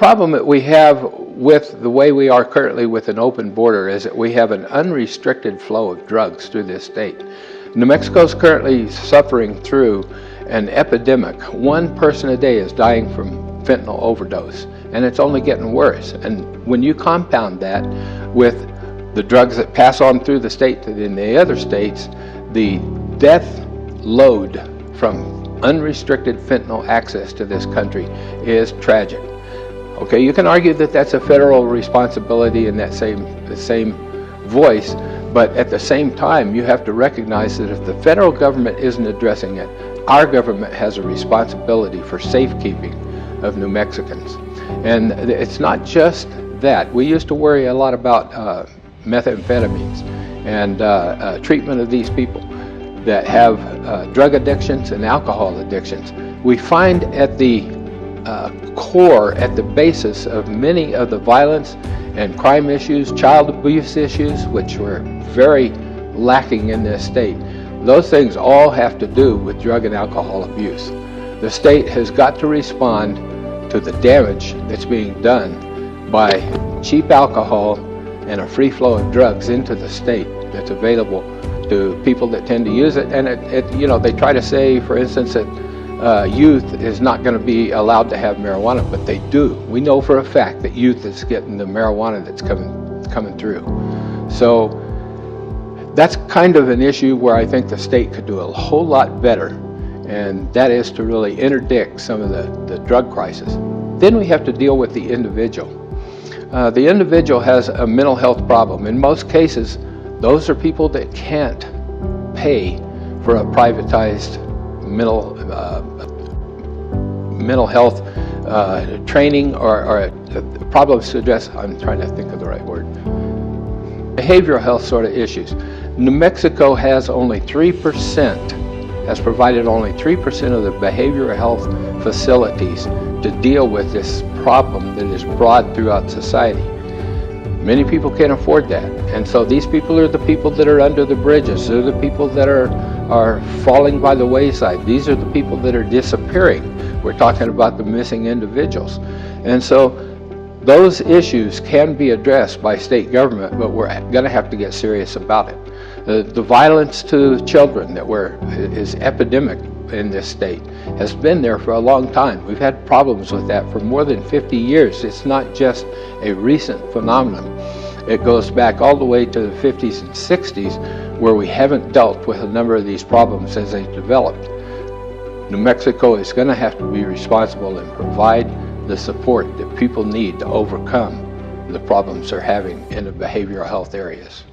problem that we have with the way we are currently with an open border is that we have an unrestricted flow of drugs through this state. New Mexico is currently suffering through an epidemic. One person a day is dying from fentanyl overdose, and it's only getting worse. And when you compound that with the drugs that pass on through the state in the other states, the death load from unrestricted fentanyl access to this country is tragic. Okay, you can argue that that's a federal responsibility in that the same voice, but at the same time, you have to recognize that if the federal government isn't addressing it, our government has a responsibility for safekeeping of New Mexicans. And it's not just that. We used to worry a lot about methamphetamines and treatment of these people that have drug addictions and alcohol addictions. We find at the core, at the basis of many of the violence and crime issues, child abuse issues, which were very lacking in this state. Those things all have to do with drug and alcohol abuse. The state has got to respond to the damage that's being done by cheap alcohol and a free flow of drugs into the state that's available to people that tend to use it. And you know, they try to say, for instance, that youth is not going to be allowed to have marijuana, but they do. We know for a fact that youth is getting the marijuana that's coming through. So that's kind of an issue where I think the state could do a whole lot better, and that is to really interdict some of the drug crisis. Then we have to deal with the individual. The individual has a mental health problem. In most cases, those are people that can't pay for a privatized mental health training or problems to address. I'm trying to think of the right word. Behavioral health sort of issues. New Mexico has only 3%, has provided only 3% of the behavioral health facilities to deal with this problem that is broad throughout society. Many people can't afford that, and so these people are the people that are under the bridges. They're the people that are falling by the wayside. These are the people that are disappearing. We're talking about the missing individuals. And so those issues can be addressed by state government, but we're going to have to get serious about it. The violence to children that is epidemic in this state has been there for a long time. We've had problems with that for more than 50 years. It's not just a recent phenomenon. It goes back all the way to the 50s and 60s, where we haven't dealt with a number of these problems as they developed. New Mexico is going to have to be responsible and provide the support that people need to overcome the problems they're having in the behavioral health areas.